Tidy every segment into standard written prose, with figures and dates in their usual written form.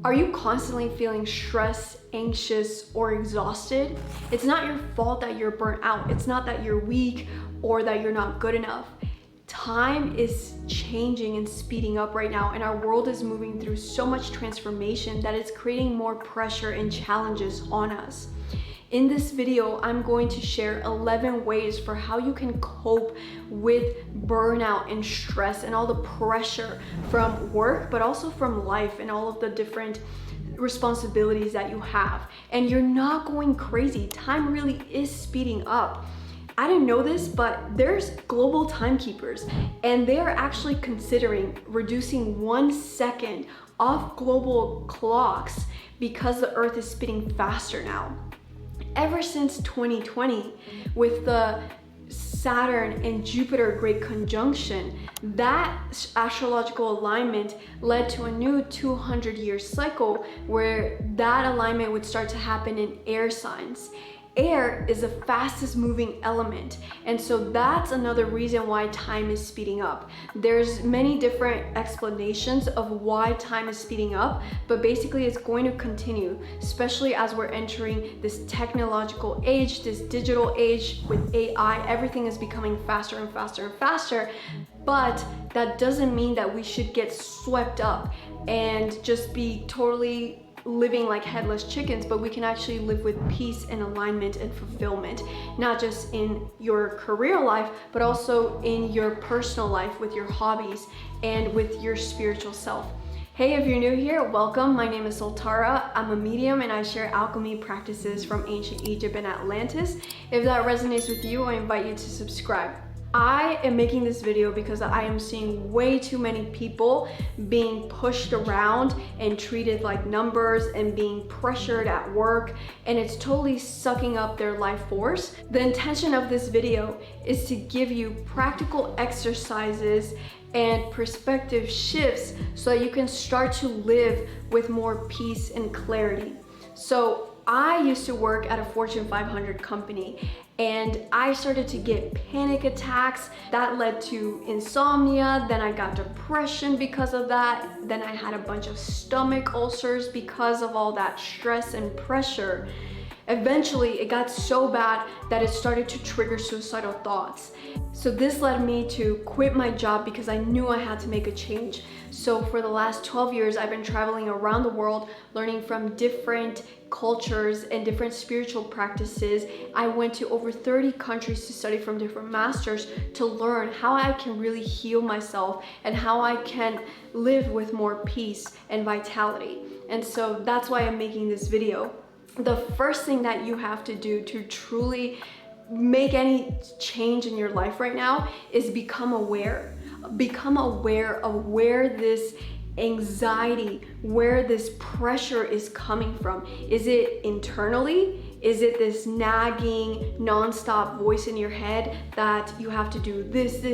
Are you constantly feeling stressed, anxious, or exhausted? It's not your fault that you're burnt out. It's not that you're weak or that you're not good enough. Time is changing and speeding up right now, and our world is moving through so much transformation that it's creating more pressure and challenges on us. In this video, I'm going to share 11 ways for how you can cope with burnout and stress and all the pressure from work, but also from life and all of the different responsibilities that you have. And you're not going crazy. Time really is speeding up. I didn't know this, but there's global timekeepers, and they are actually considering reducing 1 second off global clocks because the earth is spinning faster now. Ever since 2020, with the Saturn and Jupiter great conjunction, that astrological alignment led to a new 200-year cycle where that alignment would start to happen in air signs. Air is the fastest moving element, and so that's another reason why time is speeding up. There's many different explanations of why time is speeding up, but basically it's going to continue, especially as we're entering this technological age, this digital age with AI. Everything is becoming faster and faster and faster, but that doesn't mean that we should get swept up and just be totally living like headless chickens, but we can actually live with peace and alignment and fulfillment, not just in your career life, but also in your personal life with your hobbies and with your spiritual self. Hey, if you're new here, welcome. My name is IamSolTara. I'm a medium and I share alchemy practices from ancient Egypt and Atlantis. If that resonates with you, I invite you to subscribe. I am making this video because I am seeing way too many people being pushed around and treated like numbers and being pressured at work, and it's totally sucking up their life force. The intention of this video is to give you practical exercises and perspective shifts so that you can start to live with more peace and clarity. So I used to work at a Fortune 500 company, and I started to get panic attacks. That led to insomnia. Then I got depression because of that. Then I had a bunch of stomach ulcers because of all that stress and pressure. Eventually, it got so bad that it started to trigger suicidal thoughts. So this led me to quit my job because I knew I had to make a change. So for the last 12 years, I've been traveling around the world, learning from different cultures and different spiritual practices. I went to over 30 countries to study from different masters to learn how I can really heal myself and how I can live with more peace and vitality. And so that's why I'm making this video. The first thing that you have to do to truly make any change in your life right now is become aware. Become aware of where this anxiety, where this pressure is coming from. Is it internally? Is it this nagging, non-stop voice in your head that you have to do this,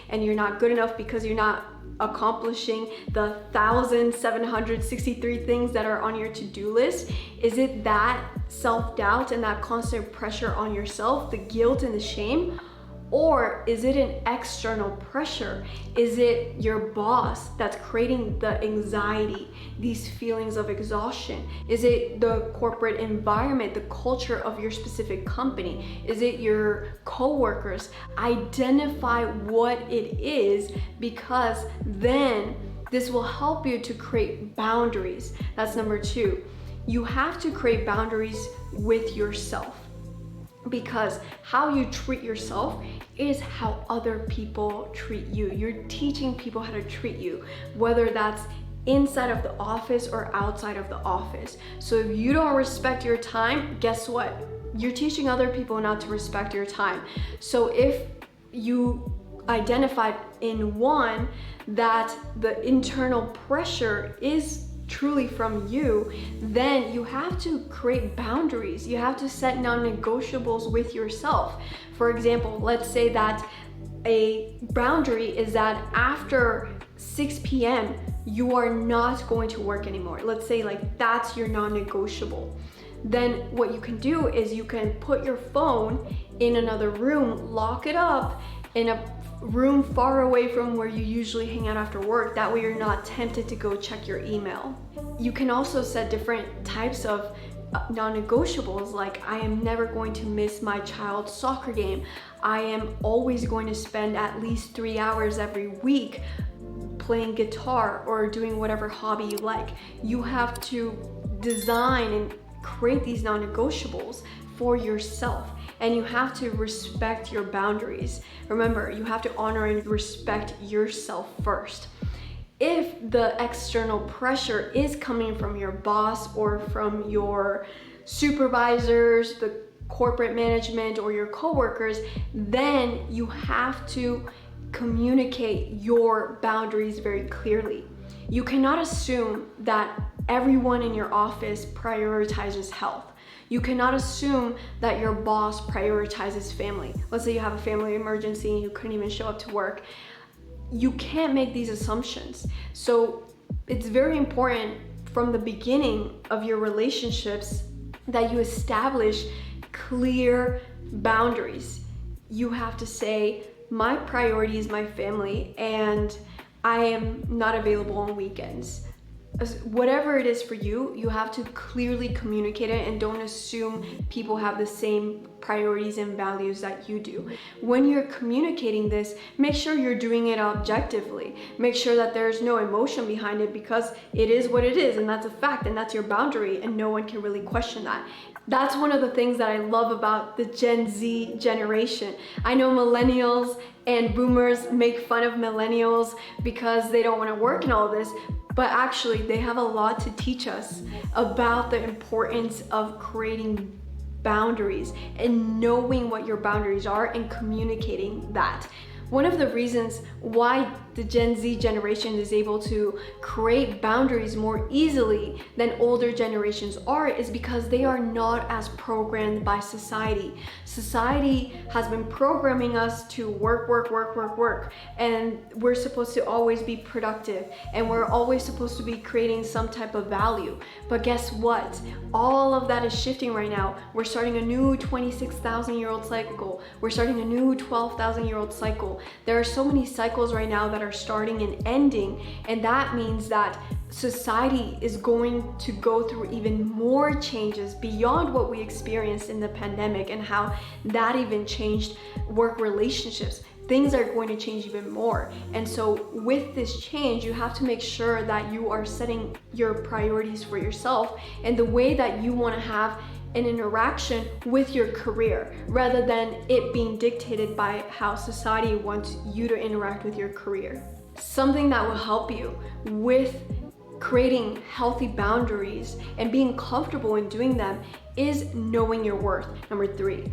and you're not good enough because you're not accomplishing the 1,763 things that are on your to-do list? Is it that self-doubt and that constant pressure on yourself, the guilt and the shame? Or is it an external pressure? Is it your boss that's creating the anxiety, these feelings of exhaustion? Is it the corporate environment, the culture of your specific company? Is it your coworkers? Identify what it is, because then this will help you to create boundaries. That's number 2. You have to create boundaries with yourself, because how you treat yourself is how other people treat you. You're teaching people how to treat you, whether that's inside of the office or outside of the office. So if you don't respect your time, guess what? You're teaching other people not to respect your time. So if you identified in one that the internal pressure is truly from you, then you have to create boundaries. You have to set non-negotiables with yourself. For example, let's say that a boundary is that after 6 p.m. you are not going to work anymore. Let's say like that's your non-negotiable. Then what you can do is you can put your phone in another room, lock it up in a room far away from where you usually hang out after work. That way you're not tempted to go check your email. You can also set different types of non-negotiables, like I am never going to miss my child's soccer game. I am always going to spend at least 3 hours every week playing guitar or doing whatever hobby you like. You have to design and create these non-negotiables for yourself, and you have to respect your boundaries. Remember, you have to honor and respect yourself first. If the external pressure is coming from your boss or from your supervisors, the corporate management, or your coworkers, then you have to communicate your boundaries very clearly. You cannot assume that everyone in your office prioritizes health. You cannot assume that your boss prioritizes family. Let's say you have a family emergency and you couldn't even show up to work. You can't make these assumptions. So it's very important from the beginning of your relationships that you establish clear boundaries. You have to say, my priority is my family and I am not available on weekends. Whatever it is for you, you have to clearly communicate it and don't assume people have the same priorities and values that you do. When you're communicating this, make sure you're doing it objectively. Make sure that there's no emotion behind it, because it is what it is and that's a fact and that's your boundary and no one can really question that. That's one of the things that I love about the Gen Z generation. I know millennials and boomers make fun of millennials because they don't want to work and all this, but actually they have a lot to teach us about the importance of creating boundaries and knowing what your boundaries are and communicating that. One of the reasons why the Gen Z generation is able to create boundaries more easily than older generations are is because they are not as programmed by society. Society has been programming us to work, and we're supposed to always be productive and we're always supposed to be creating some type of value. But guess what? All of that is shifting right now. We're starting a new 26,000-year-old cycle. We're starting a new 12,000-year-old cycle. There are so many cycles right now that are starting and ending, and that means that society is going to go through even more changes beyond what we experienced in the pandemic and how that even changed work relationships. Things are going to change even more. And so with this change, you have to make sure that you are setting your priorities for yourself and the way that you want to have an interaction with your career, rather than it being dictated by how society wants you to interact with your career. Something that will help you with creating healthy boundaries and being comfortable in doing them is knowing your worth. Number 3,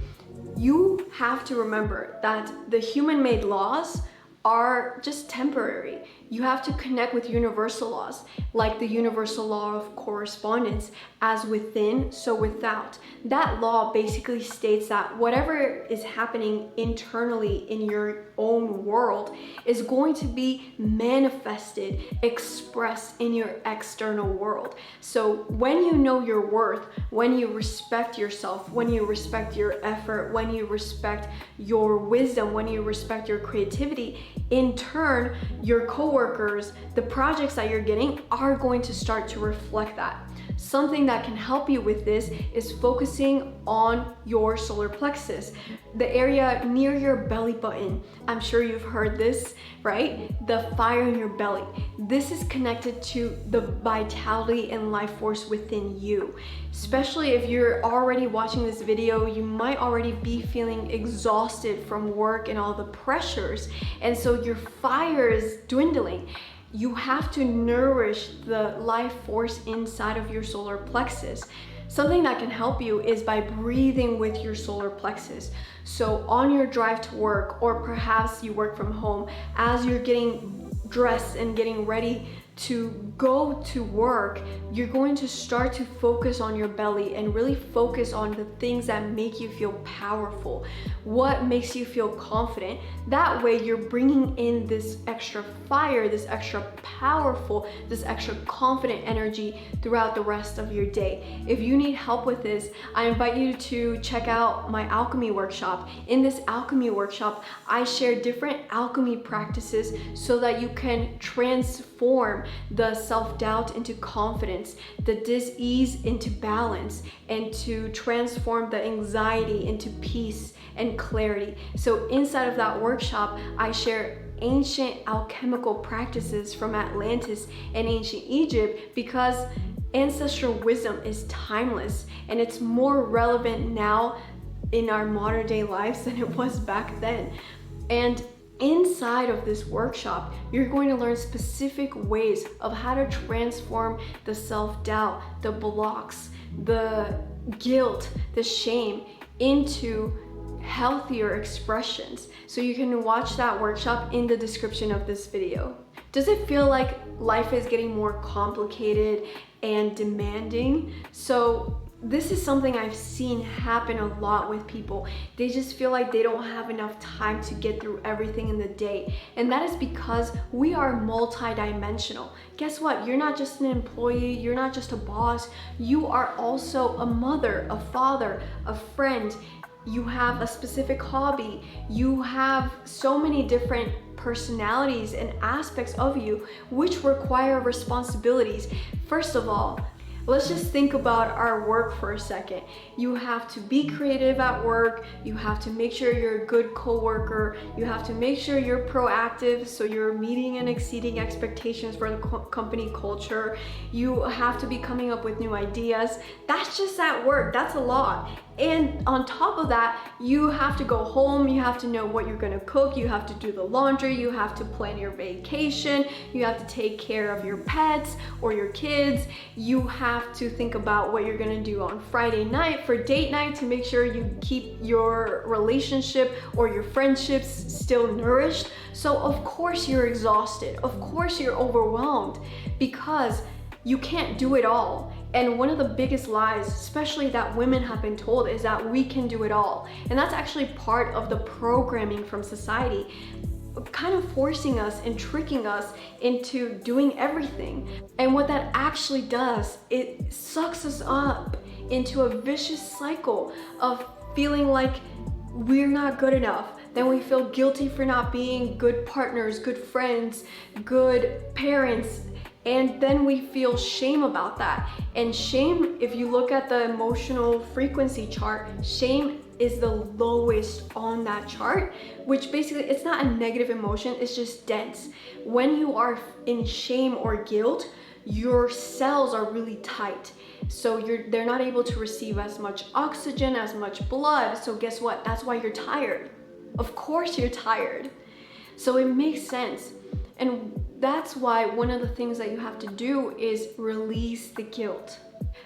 you have to remember that the human-made laws are just temporary. You have to connect with universal laws, like the universal law of correspondence, as within, so without. That law basically states that whatever is happening internally in your own world is going to be manifested, expressed in your external world. So when you know your worth, when you respect yourself, when you respect your effort, when you respect your wisdom, when you respect your creativity, in turn, your coworkers, the projects that you're getting are going to start to reflect that. Something that can help you with this is focusing on your solar plexus, the area near your belly button. I'm sure you've heard this, right? The fire in your belly. This is connected to the vitality and life force within you. Especially if you're already watching this video, you might already be feeling exhausted from work and all the pressures, and so your fire is dwindling. You have to nourish the life force inside of your solar plexus. Something that can help you is by breathing with your solar plexus. So on your drive to work, or perhaps you work from home, as you're getting dressed and getting ready to go to work, you're going to start to focus on your belly and really focus on the things that make you feel powerful, what makes you feel confident. That way you're bringing in this extra fire, this extra powerful, this extra confident energy throughout the rest of your day. If you need help with this, I invite you to check out my alchemy workshop. In this alchemy workshop, I share different alchemy practices so that you can transform the self-doubt into confidence, the dis-ease into balance, and to transform the anxiety into peace and clarity. So inside of that workshop, I share ancient alchemical practices from Atlantis and ancient Egypt, because ancestral wisdom is timeless and it's more relevant now in our modern day lives than it was back then. And inside of this workshop, you're going to learn specific ways of how to transform the self-doubt, the blocks, the guilt, the shame into healthier expressions. So you can watch that workshop in the description of this video. Does it feel like life is getting more complicated and demanding? So this is something I've seen happen a lot with people. They just feel like they don't have enough time to get through everything in the day. And that is because we are multi-dimensional. Guess what? You're not just an employee, you're not just a boss, you are also a mother, a father, a friend. You have a specific hobby. You have so many different personalities and aspects of you which require responsibilities. First of all, let's just think about our work for a second. You have to be creative at work. You have to make sure you're a good coworker. You have to make sure you're proactive, so you're meeting and exceeding expectations for the company culture. You have to be coming up with new ideas. That's just at work. That's a lot. And on top of that, you have to go home, you have to know what you're gonna cook, you have to do the laundry, you have to plan your vacation, you have to take care of your pets or your kids, you have to think about what you're gonna do on Friday night for date night to make sure you keep your relationship or your friendships still nourished. So of course you're exhausted, of course you're overwhelmed, because you can't do it all. And one of the biggest lies, especially that women have been told, is that we can do it all. And that's actually part of the programming from society, kind of forcing us and tricking us into doing everything. And what that actually does, it sucks us up into a vicious cycle of feeling like we're not good enough. Then we feel guilty for not being good partners, good friends, good parents. And then we feel shame about that. And shame, if you look at the emotional frequency chart, shame is the lowest on that chart, which basically, it's not a negative emotion, it's just dense. When you are in shame or guilt, your cells are really tight. So they're not able to receive as much oxygen, as much blood. So guess what? That's why you're tired. Of course you're tired. So it makes sense. And that's why one of the things that you have to do is release the guilt.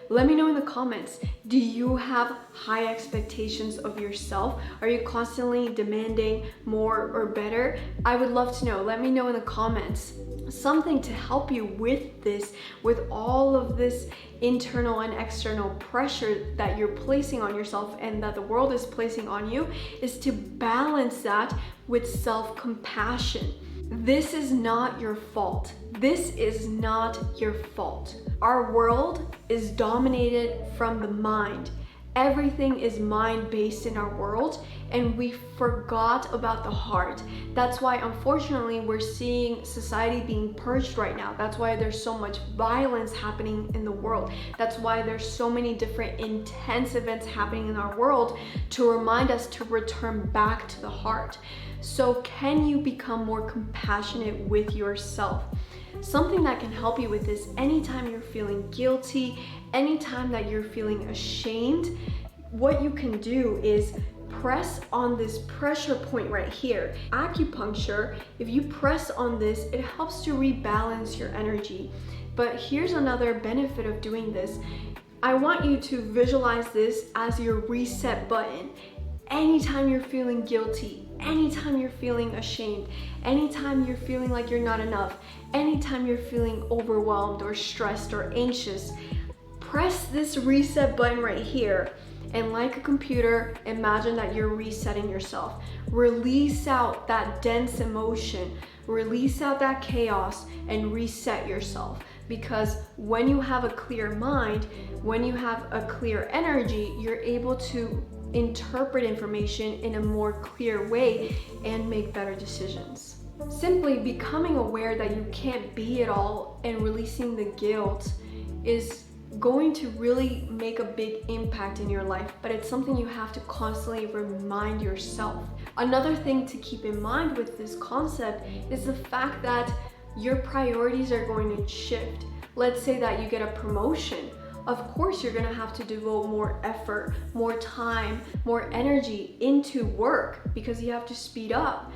Let me know in the comments, do you have high expectations of yourself? Are you constantly demanding more or better? I would love to know. Let me know in the comments. Something to help you with this, with all of this internal and external pressure that you're placing on yourself and that the world is placing on you, is to balance that with self-compassion. This is not your fault. This is not your fault. Our world is dominated from the mind. Everything is mind-based in our world, and we forgot about the heart. That's why, unfortunately, we're seeing society being purged right now. That's why there's so much violence happening in the world. That's why there's so many different intense events happening in our world to remind us to return back to the heart. So can you become more compassionate with yourself? Something that can help you with this, anytime you're feeling guilty, anytime that you're feeling ashamed, what you can do is press on this pressure point right here. Acupuncture, if you press on this, it helps to rebalance your energy. But here's another benefit of doing this. I want you to visualize this as your reset button. anytime you're feeling guilty, anytime you're feeling ashamed, anytime you're feeling like you're not enough, anytime you're feeling overwhelmed or stressed or anxious, press this reset button right here. And like a computer, imagine that you're resetting yourself. Release out that dense emotion, release out that chaos, and reset yourself. Because when you have a clear mind, when you have a clear energy, you're able to interpret information in a more clear way and make better decisions. Simply becoming aware that you can't be it all and releasing the guilt is going to really make a big impact in your life, but it's something you have to constantly remind yourself. Another thing to keep in mind with this concept is the fact that your priorities are going to shift. Let's say that you get a promotion. Of course, you're gonna have to devote more effort, more time, more energy into work because you have to speed up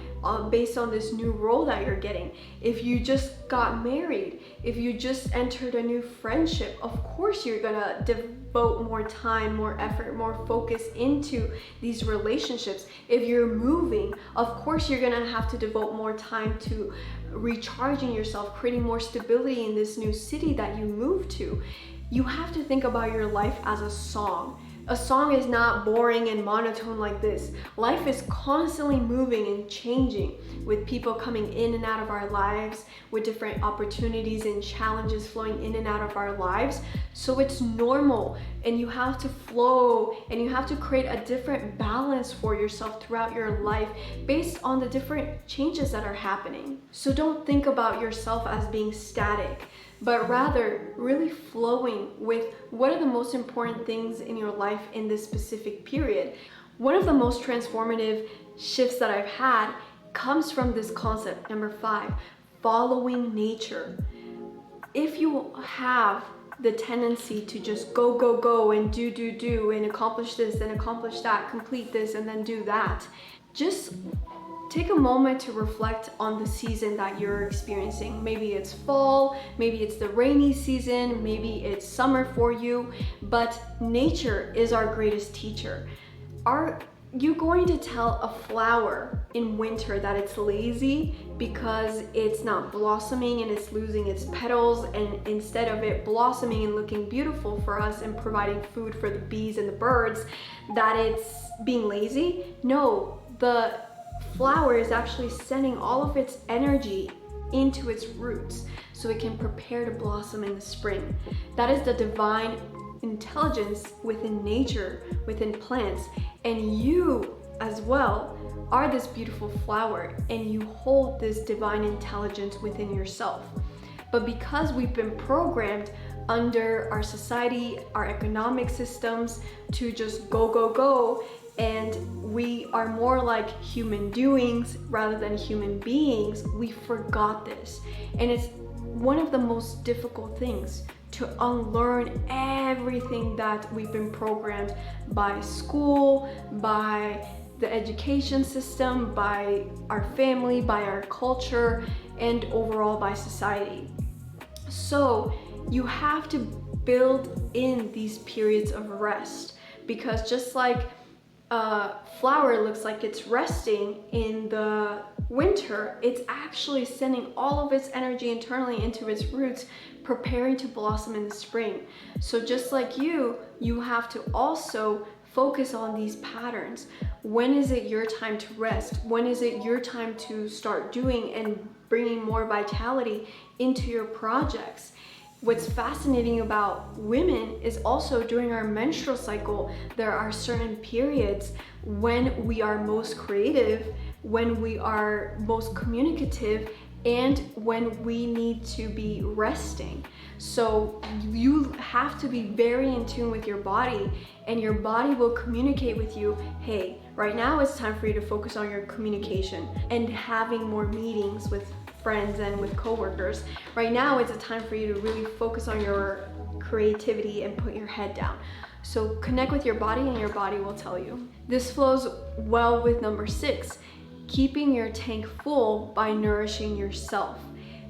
based on this new role that you're getting. If you just got married, if you just entered a new friendship, of course you're gonna devote more time, more effort, more focus into these relationships. If you're moving, of course you're gonna have to devote more time to recharging yourself, creating more stability in this new city that you moved to. You have to think about your life as a song. A song is not boring and monotone like this. Life is constantly moving and changing with people coming in and out of our lives, with different opportunities and challenges flowing in and out of our lives. So it's normal, and you have to flow and you have to create a different balance for yourself throughout your life based on the different changes that are happening. So don't think about yourself as being static, but rather really flowing with what are the most important things in your life in this specific period. One of the most transformative shifts that I've had comes from this concept, number 5, following nature. If you have the tendency to just go and do and accomplish this and accomplish that, complete this and then do that, just take a moment to reflect on the season that you're experiencing. Maybe it's fall, maybe it's the rainy season, maybe it's summer for you, but nature is our greatest teacher. Are you going to tell a flower in winter that it's lazy because it's not blossoming and it's losing its petals, and instead of it blossoming and looking beautiful for us and providing food for the bees and the birds, that it's being lazy? No, the flower is actually sending all of its energy into its roots so it can prepare to blossom in the spring. That is the divine intelligence within nature, within plants, and you as well are this beautiful flower, and you hold this divine intelligence within yourself. But because we've been programmed under our society, our economic systems to just go, and we are more like human doings rather than human beings, we forgot this. And it's one of the most difficult things to unlearn everything that we've been programmed by school, by the education system, by our family, by our culture, and overall by society. So you have to build in these periods of rest, because just like a flower looks like it's resting in the winter, it's actually sending all of its energy internally into its roots, preparing to blossom in the spring. So just like you have to also focus on these patterns. When is it your time to rest? When is it your time to start doing and bringing more vitality into your projects? What's fascinating about women is also during our menstrual cycle, there are certain periods when we are most creative, when we are most communicative, and when we need to be resting. So you have to be very in tune with your body, and your body will communicate with you, hey, right now it's time for you to focus on your communication and having more meetings with friends and with coworkers. Right now it's a time for you to really focus on your creativity and put your head down. So connect with your body, and your body will tell you. This flows well with number 6, keeping your tank full by nourishing yourself.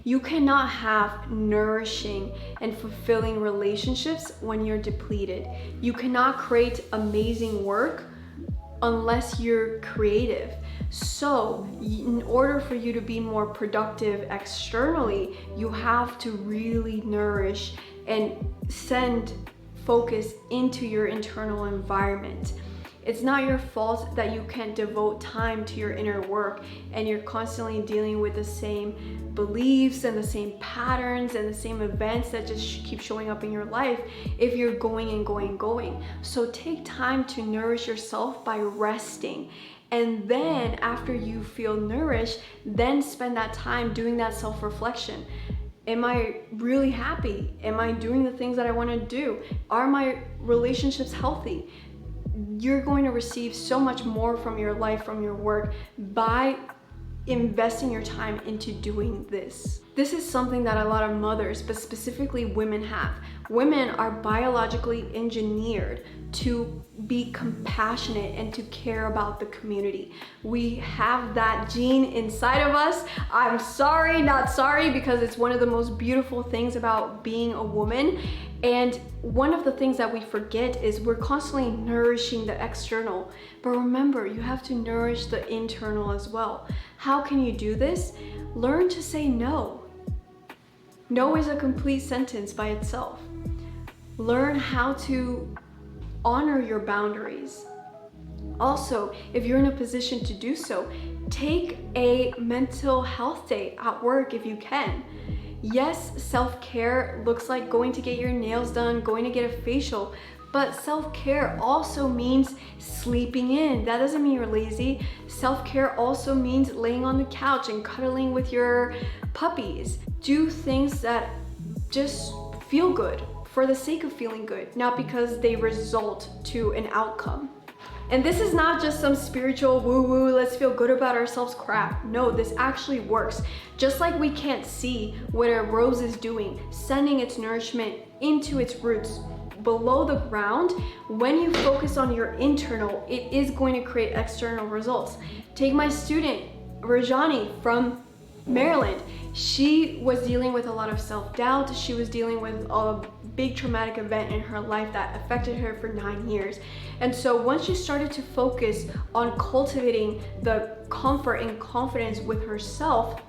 You cannot have nourishing and fulfilling relationships when you're depleted. You cannot create amazing work unless you're creative. So in order for you to be more productive externally, you have to really nourish and send focus into your internal environment. It's not your fault that you can't devote time to your inner work and you're constantly dealing with the same beliefs and the same patterns and the same events that just keep showing up in your life if you're going and going and going. So take time to nourish yourself by resting. And then after you feel nourished, then spend that time doing that self-reflection. Am I really happy? Am I doing the things that I want to do? Are my relationships healthy? You're going to receive so much more from your life, from your work, by investing your time into doing this. This is something that a lot of mothers, but specifically women, have. Women are biologically engineered to be compassionate and to care about the community. We have that gene inside of us. I'm sorry, not sorry, because it's one of the most beautiful things about being a woman. And one of the things that we forget is we're constantly nourishing the external. But remember, you have to nourish the internal as well. How can you do this? Learn to say no. No is a complete sentence by itself. Learn how to honor your boundaries. Also, if you're in a position to do so, take a mental health day at work if you can. Yes, self-care looks like going to get your nails done, going to get a facial, but self-care also means sleeping in. That doesn't mean you're lazy. Self-care also means laying on the couch and cuddling with your puppies. Do things that just feel good for the sake of feeling good, not because they result to an outcome. And this is not just some spiritual woo-woo, let's feel good about ourselves crap. No, this actually works. Just like we can't see what a rose is doing, sending its nourishment into its roots below the ground, when you focus on your internal, it is going to create external results. Take my student, Rajani from Maryland. She was dealing with a lot of self-doubt. She was dealing with a big traumatic event in her life that affected her for 9 years. And so once she started to focus on cultivating the comfort and confidence with herself,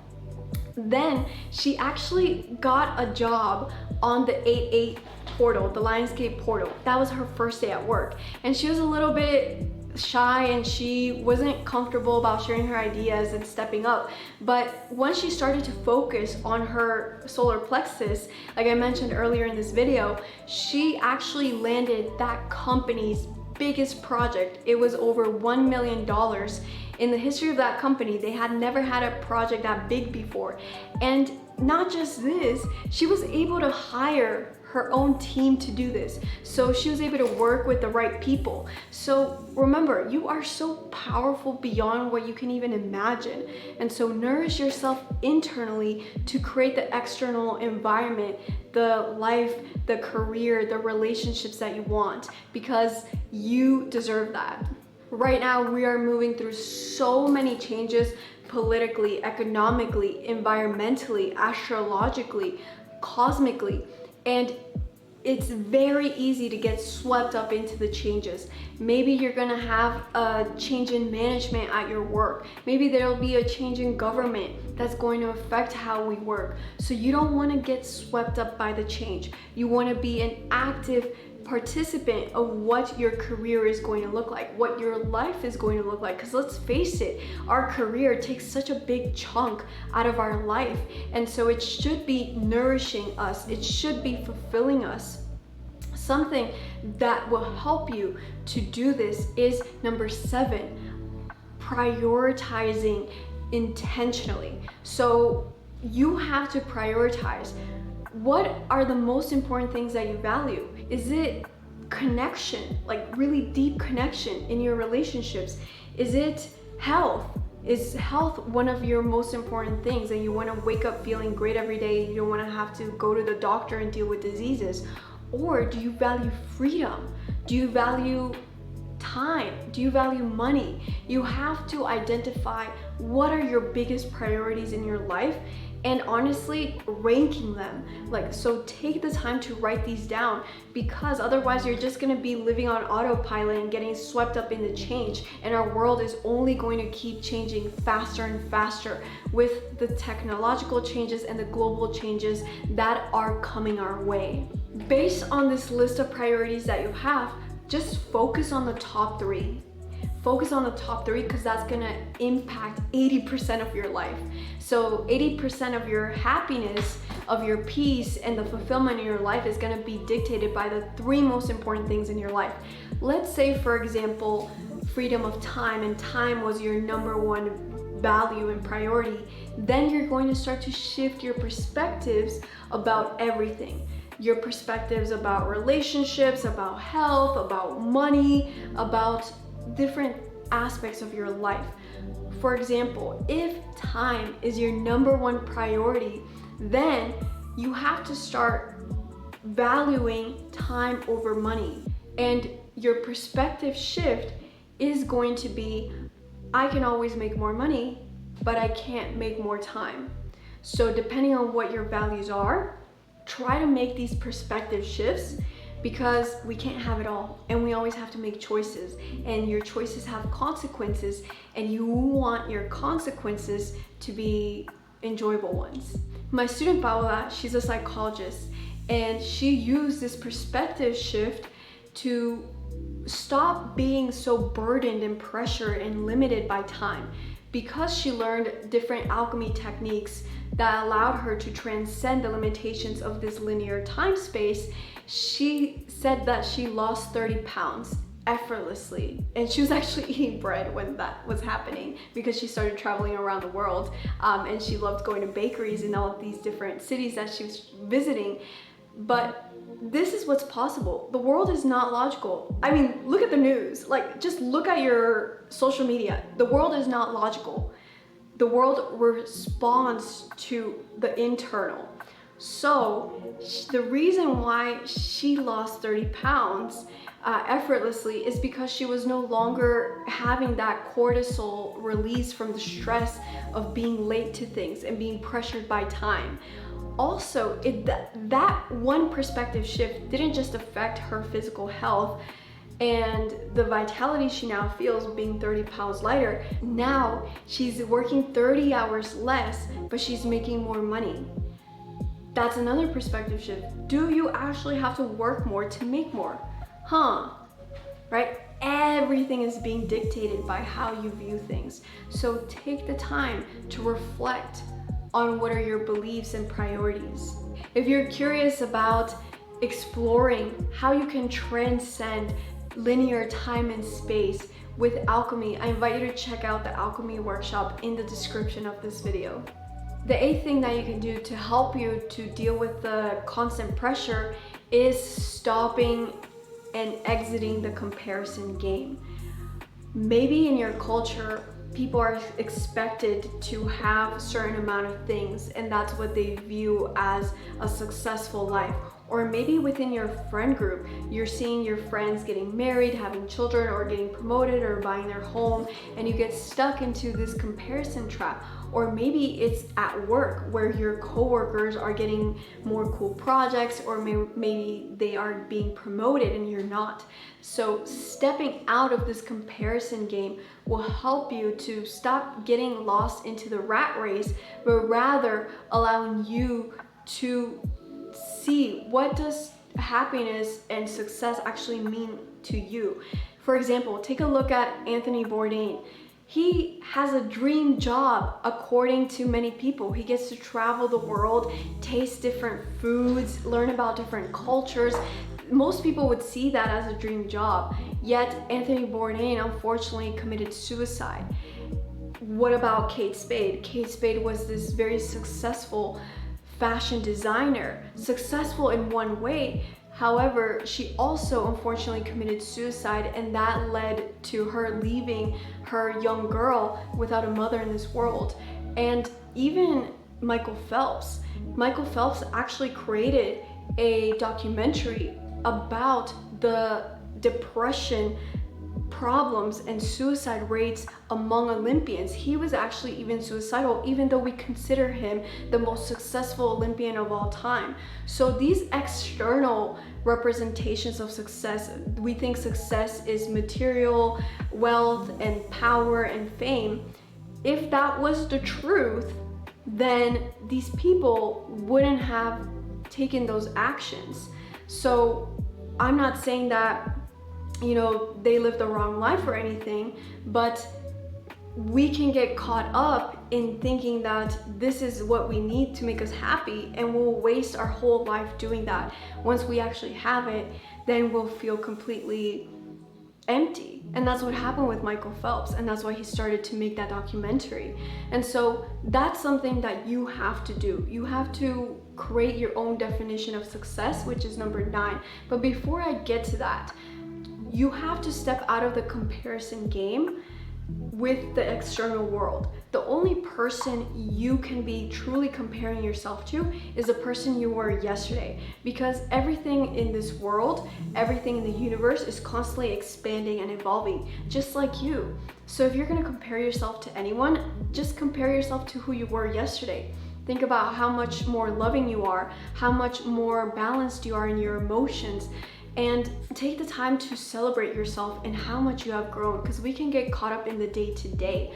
then she actually got a job on the 8-8 portal, the Lionsgate portal. That was her first day at work. And she was a little bit shy and she wasn't comfortable about sharing her ideas and stepping up. But once she started to focus on her solar plexus, like I mentioned earlier in this video, she actually landed that company's biggest project. It was over $1 million. In the history of that company, they had never had a project that big before. And not just this, she was able to hire her own team to do this. So she was able to work with the right people. So remember, you are so powerful beyond what you can even imagine. And so nourish yourself internally to create the external environment, the life, the career, the relationships that you want, because you deserve that. Right now, we are moving through so many changes politically, economically, environmentally, astrologically, cosmically. And it's very easy to get swept up into the changes. Maybe you're gonna have a change in management at your work. Maybe there'll be a change in government that's going to affect how we work. So you don't wanna get swept up by the change. You wanna be an active participant of what your career is going to look like, what your life is going to look like. Because let's face it, our career takes such a big chunk out of our life. And so it should be nourishing us. It should be fulfilling us. Something that will help you to do this is number 7, prioritizing intentionally. So you have to prioritize. What are the most important things that you value? Is it connection, like really deep connection in your relationships? Is it health? Is health one of your most important things and you want to wake up feeling great every day? You don't want to have to go to the doctor and deal with diseases? Or do you value freedom? Do you value time? Do you value money? You have to identify what are your biggest priorities in your life and honestly ranking them. Like, so take the time to write these down, because otherwise you're just gonna be living on autopilot and getting swept up in the change, and our world is only going to keep changing faster and faster with the technological changes and the global changes that are coming our way. Based on this list of priorities that you have, just focus on the top 3. Focus on the top 3, because that's gonna impact 80% of your life. So 80% of your happiness, of your peace, and the fulfillment in your life is gonna be dictated by the 3 most important things in your life. Let's say, for example, freedom of time, and time was your number 1 value and priority. Then you're going to start to shift your perspectives about everything. Your perspectives about relationships, about health, about money, about different aspects of your life. For example, if time is your number 1 priority, then you have to start valuing time over money. And your perspective shift is going to be, I can always make more money, but I can't make more time. So depending on what your values are, try to make these perspective shifts, because we can't have it all, and we always have to make choices, and your choices have consequences, and you want your consequences to be enjoyable ones. My student Paola, she's a psychologist, and she used this perspective shift to stop being so burdened and pressured and limited by time, because she learned different alchemy techniques that allowed her to transcend the limitations of this linear time space. She said that she lost 30 pounds effortlessly, and she was actually eating bread when that was happening, because she started traveling around the world, and she loved going to bakeries in all of these different cities that she was visiting. But this is what's possible. The world is not logical. I mean, look at the news. Like, just look at your social media. The world is not logical. The world responds to the internal. So the reason why she lost 30 pounds effortlessly is because she was no longer having that cortisol release from the stress of being late to things and being pressured by time. Also, that one perspective shift didn't just affect her physical health and the vitality she now feels being 30 pounds lighter. Now she's working 30 hours less, but she's making more money. That's another perspective shift. Do you actually have to work more to make more? Right? Everything is being dictated by how you view things. So take the time to reflect on what are your beliefs and priorities. If you're curious about exploring how you can transcend linear time and space with alchemy, I invite you to check out the alchemy workshop in the description of this video. The 8th thing that you can do to help you to deal with the constant pressure is stopping and exiting the comparison game. Maybe in your culture, people are expected to have a certain amount of things, and that's what they view as a successful life. Or maybe within your friend group, you're seeing your friends getting married, having children, or getting promoted, or buying their home, and you get stuck into this comparison trap. Or maybe it's at work where your coworkers are getting more cool projects, or maybe they are being promoted and you're not. So stepping out of this comparison game will help you to stop getting lost into the rat race, but rather allowing you to see what does happiness and success actually mean to you. For example, take a look at Anthony Bourdain. He has a dream job according to many people. He gets to travel the world, taste different foods, learn about different cultures. Most people would see that as a dream job, yet Anthony Bourdain unfortunately committed suicide. What about Kate Spade? Kate Spade was this very successful fashion designer, successful in one way. However, she also unfortunately committed suicide, and that led to her leaving her young girl without a mother in this world. And even Michael Phelps actually created a documentary about the depression problems and suicide rates among Olympians. He was actually even suicidal, even though we consider him the most successful Olympian of all time. So these external representations of success, we think success is material, wealth, and power and fame. If that was the truth, then these people wouldn't have taken those actions. So I'm not saying that, you know, they live the wrong life or anything, but we can get caught up in thinking that this is what we need to make us happy, and we'll waste our whole life doing that. Once we actually have it, then we'll feel completely empty. And that's what happened with Michael Phelps, and that's why he started to make that documentary. And so that's something that you have to do. You have to create your own definition of success, which is number 9. But before I get to that, you have to step out of the comparison game with the external world. The only person you can be truly comparing yourself to is the person you were yesterday, because everything in this world, everything in the universe is constantly expanding and evolving, just like you. So if you're going to compare yourself to anyone, just compare yourself to who you were yesterday. Think about how much more loving you are, how much more balanced you are in your emotions, and take the time to celebrate yourself and how much you have grown, because we can get caught up in the day-to-day.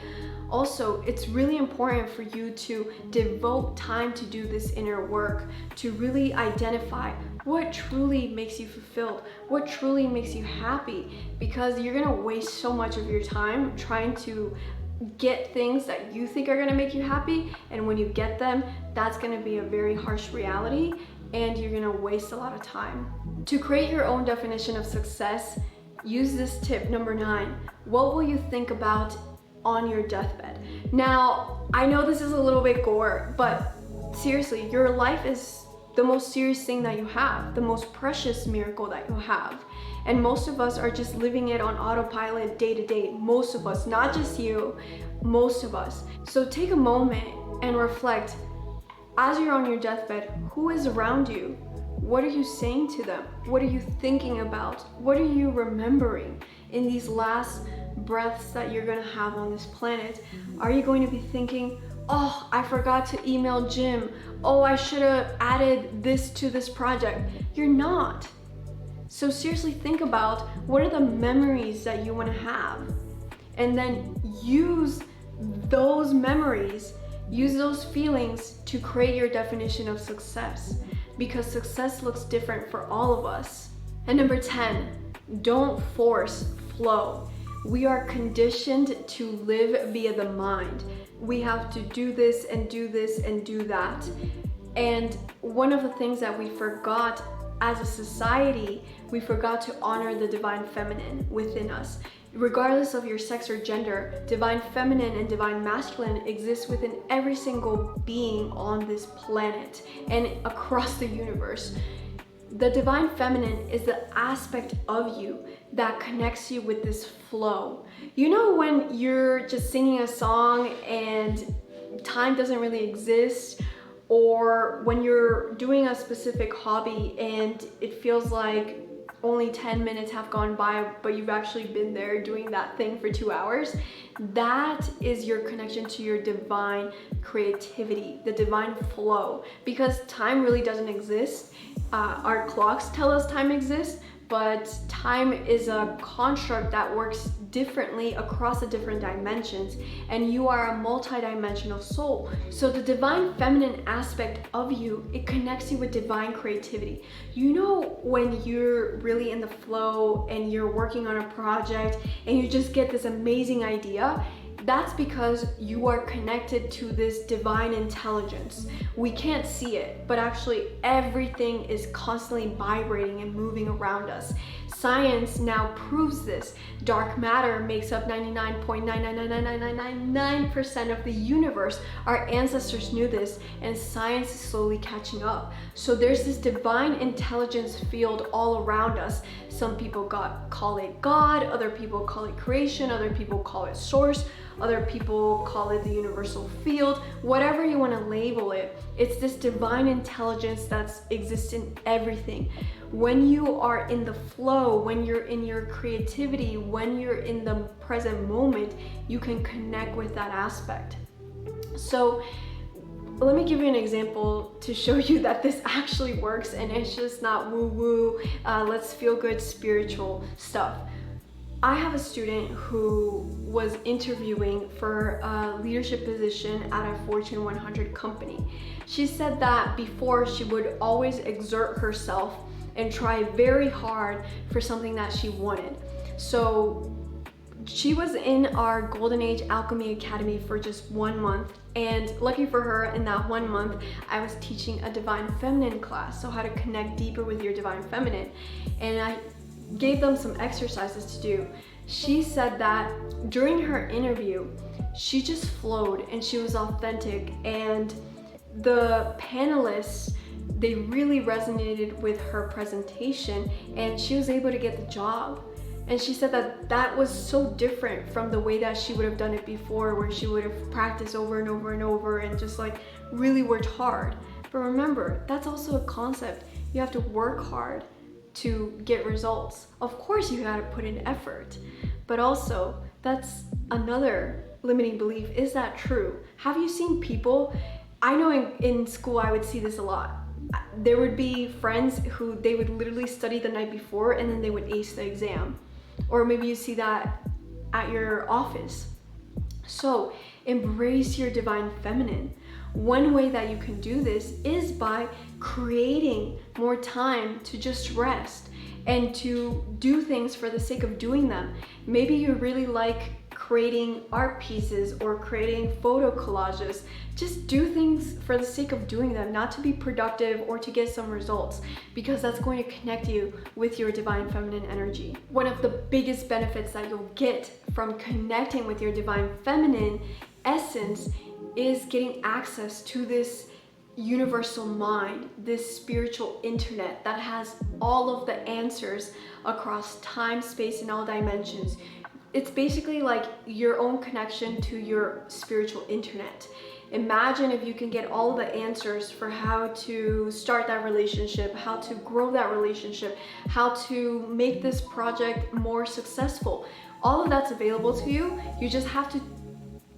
Also, it's really important for you to devote time to do this inner work, to really identify what truly makes you fulfilled, what truly makes you happy, because you're gonna waste so much of your time trying to get things that you think are gonna make you happy, and when you get them, that's gonna be a very harsh reality, and you're gonna waste a lot of time. To create your own definition of success, use this tip, number 9. What will you think about on your deathbed? Now, I know this is a little bit gore, but seriously, your life is the most serious thing that you have, the most precious miracle that you have. And most of us are just living it on autopilot day to day. Most of us, not just you, most of us. So take a moment and reflect. As you're on your deathbed, who is around you? What are you saying to them? What are you thinking about? What are you remembering in these last breaths that you're gonna have on this planet? Are you going to be thinking, oh, I forgot to email Jim. Oh, I should have added this to this project. You're not. So seriously think about what are the memories that you wanna have, and then use those memories, use those feelings to create your definition of success, because success looks different for all of us. And number 10, don't force flow. We are conditioned to live via the mind. We have to do this and do this and do that. And one of the things that we forgot as a society, we forgot to honor the divine feminine within us. Regardless of your sex or gender, divine feminine and divine masculine exists within every single being on this planet and across the universe. The divine feminine is the aspect of you that connects you with this flow. You know when you're just singing a song and time doesn't really exist, or when you're doing a specific hobby and it feels like only 10 minutes have gone by, but you've actually been there doing that thing for 2 hours. That is your connection to your divine creativity, the divine flow, because time really doesn't exist. Our clocks tell us time exists, but time is a construct that works differently across the different dimensions, and you are a multi-dimensional soul. So the divine feminine aspect of you, it connects you with divine creativity. You know when you're really in the flow and you're working on a project and you just get this amazing idea? That's because you are connected to this divine intelligence. We can't see it, but actually everything is constantly vibrating and moving around us. Science now proves this. Dark matter makes up 99.9999999% of the universe. Our ancestors knew this, and science is slowly catching up. So there's this divine intelligence field all around us. Some people call it God, other people call it creation, other people call it source, other people call it the universal field. Whatever you want to label it, it's this divine intelligence that exists in everything. When you are in the flow, when you're in your creativity, when you're in the present moment, you can connect with that aspect. So let me give you an example to show you that this actually works and it's just not woo-woo, let's feel good spiritual stuff. I have a student who was interviewing for a leadership position at a Fortune 100 company. She said that before she would always exert herself and try very hard for something that she wanted. So she was in our Golden Age Alchemy Academy for just 1 month, and lucky for her, in that 1 month I was teaching a Divine Feminine class, so how to connect deeper with your Divine Feminine, and I gave them some exercises to do. She said that during her interview she just flowed and she was authentic, and the panelists, they really resonated with her presentation and she was able to get the job. And she said that that was so different from the way that she would have done it before, where she would have practiced over and over and over and just like really worked hard. But remember, that's also a concept. You have to work hard to get results. Of course you gotta put in effort, but also that's another limiting belief. Is that true? Have you seen people, I know in school I would see this a lot. There would be friends who they would literally study the night before and then they would ace the exam. Or maybe you see that at your office. So embrace your Divine Feminine. One way that you can do this is by creating more time to just rest and to do things for the sake of doing them. Maybe you really like creating art pieces or creating photo collages. Just do things for the sake of doing them, not to be productive or to get some results, because that's going to connect you with your Divine Feminine energy. One of the biggest benefits that you'll get from connecting with your Divine Feminine essence is getting access to this universal mind, this spiritual internet that has all of the answers across time, space, and all dimensions. It's basically like your own connection to your spiritual internet. Imagine if you can get all the answers for how to start that relationship, how to grow that relationship, how to make this project more successful. All of that's available to you. You just have to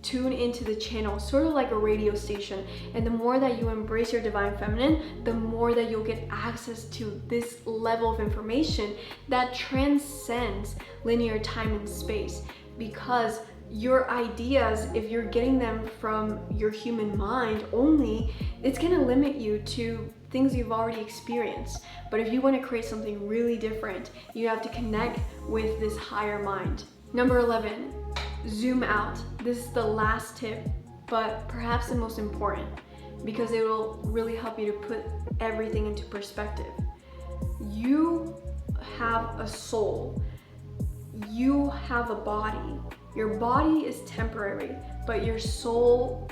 tune into the channel, sort of like a radio station. And the more that you embrace your Divine Feminine, the more that you'll get access to this level of information that transcends linear time and space. Because your ideas, if you're getting them from your human mind only, it's gonna limit you to things you've already experienced. But if you want to create something really different, you have to connect with this higher mind. Number 11, zoom out. This is the last tip, but perhaps the most important, because it will really help you to put everything into perspective. You have a soul. You have a body. Your body is temporary, but your soul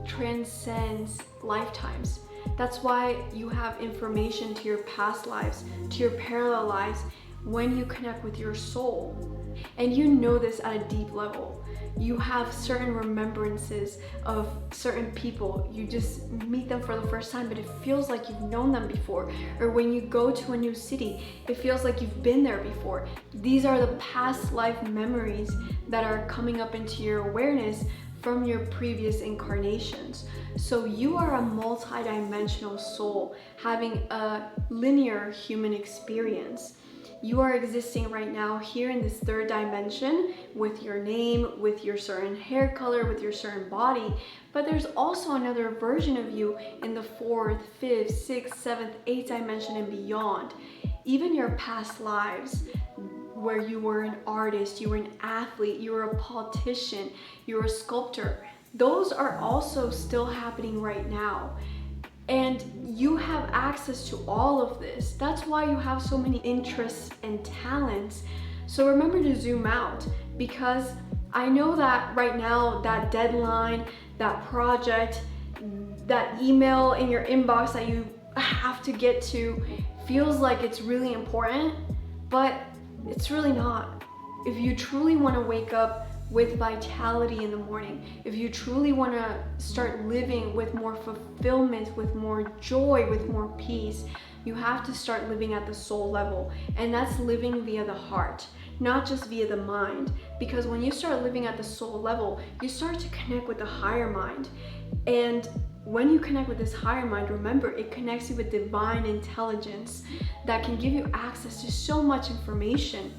transcends lifetimes. That's why you have information to your past lives, to your parallel lives, when you connect with your soul. And you know this at a deep level. You have certain remembrances of certain people. You just meet them for the first time, but it feels like you've known them before. Or when you go to a new city, it feels like you've been there before. These are the past life memories that are coming up into your awareness from your previous incarnations. So you are a multi-dimensional soul having a linear human experience. You are existing right now here in this third dimension with your name, with your certain hair color, with your certain body, but there's also another version of you in the fourth, fifth, sixth, seventh, eighth dimension and beyond. Even your past lives, where you were an artist, you were an athlete, you were a politician, you were a sculptor, those are also still happening right now. And you have access to all of this. That's why you have so many interests and talents. So remember to zoom out, because I know that right now, that deadline, that project, that email in your inbox that you have to get to feels like it's really important, but it's really not. If you truly want to wake up with vitality in the morning, if you truly want to start living with more fulfillment, with more joy, with more peace, You have to start living at the soul level, and that's living via the heart, not just via the mind. Because when you start living at the soul level, you start to connect with the higher mind. And when you connect with this higher mind, remember, it connects you with divine intelligence that can give you access to so much information.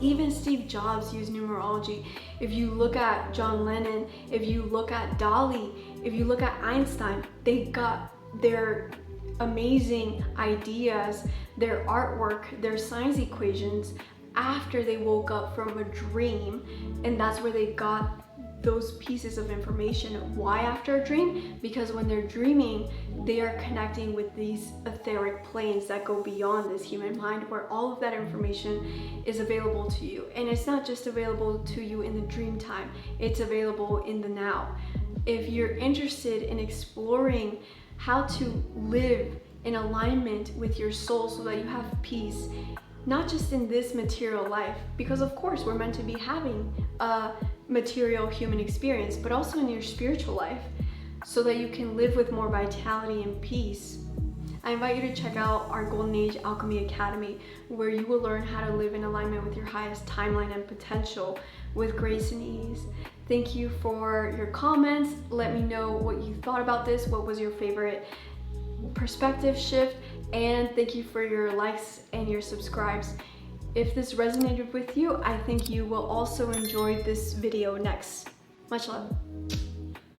Even Steve Jobs used numerology. If you look at John Lennon, if you look at Dali, if you look at Einstein, they got their amazing ideas, their artwork, their science equations after they woke up from a dream. And that's where they got those pieces of information. Why after a dream? Because when they're dreaming, they are connecting with these etheric planes that go beyond this human mind, where all of that information is available to you. And it's not just available to you in the dream time, it's available in the now. If you're interested in exploring how to live in alignment with your soul so that you have peace, not just in this material life, because of course we're meant to be having a material human experience, but also in your spiritual life, so that you can live with more vitality and peace, I invite you to check out our Golden Age Alchemy Academy, where you will learn how to live in alignment with your highest timeline and potential with grace and ease. Thank you for your comments. Let me know what you thought about this. What was your favorite perspective shift? And thank you for your likes and your subscribes. If this resonated with you, I think you will also enjoy this video next. Much love.